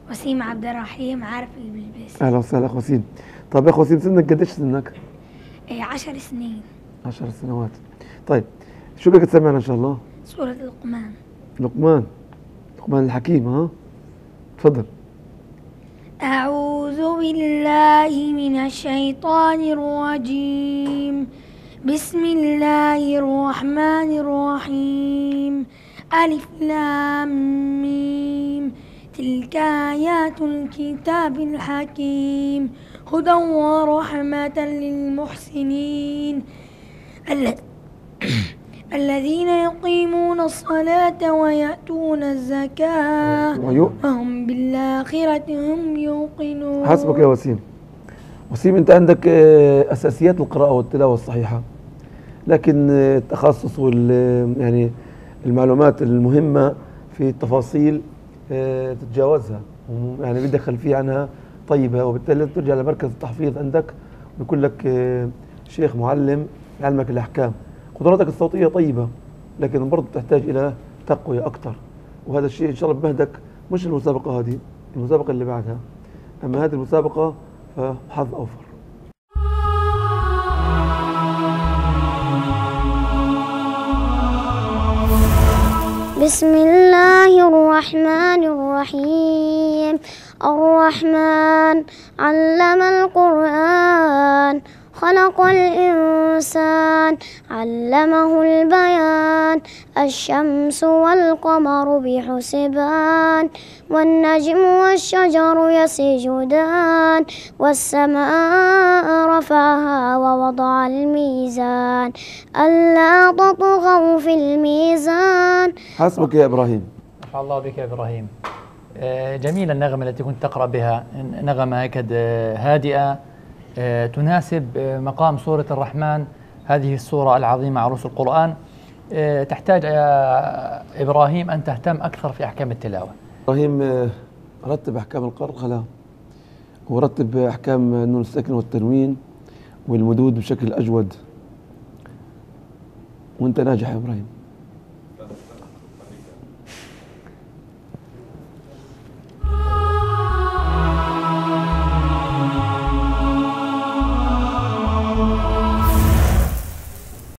وسيم عبد الرحيم عارف البلبس. اهلا وسهلا اخ وسيم. طب يا اخ وسيم، سنك قديش سنك؟ 10 سنين. 10 سنوات. طيب شو بدك تسمعنا ان شاء الله؟ سورة لقمان. لقمان. لقمان الحكيم، ها؟ تفضل. أعوذ بالله من الشيطان الرجيم. بسم الله الرحمن الرحيم. ألف لام ميم. تلك آيات الكتاب الحكيم هدى ورحمة للمحسنين الذين يقيمون الصلاة ويأتون الزكاة وهم بالآخرة هم يوقنون. حسبك يا وسيم. وسيم، انت عندك اساسيات القراءة والتلاوة الصحيحة، لكن التخصص يعني المعلومات المهمة في التفاصيل تتجاوزها، يعني بدك خلفية عنها طيبة، وبالتالي لازم ترجع لمركز التحفيظ عندك ويكون لك شيخ معلم يعلمك الأحكام. قدراتك الصوتية طيبة، لكن برضه تحتاج إلى تقوية أكثر، وهذا الشيء إن شاء الله بمهدك، مش المسابقة هذه، المسابقة اللي بعدها. أما هذه المسابقة فحظ أوفر. بسم الله الرحمن الرحيم. الرحمن علم القرآن، خلق الإنسان علمه البيان. الشمس والقمر بحسبان، والنجم والشجر يسجدان. والسماء رفعها ووضع الميزان، ألا تطغوا في الميزان. حسبك يا إبراهيم. رفع الله بك يا إبراهيم. جميلة النغمة التي كنت تقرأ بها، نغمة هكذا هادئة تناسب مقام سورة الرحمن، هذه السورة العظيمة عروس القرآن. تحتاج يا إبراهيم أن تهتم أكثر في أحكام التلاوة. إبراهيم رتب أحكام القلقلة، ورتب أحكام النون الساكن والتنوين والمدود بشكل أجود، وأنت ناجح يا إبراهيم.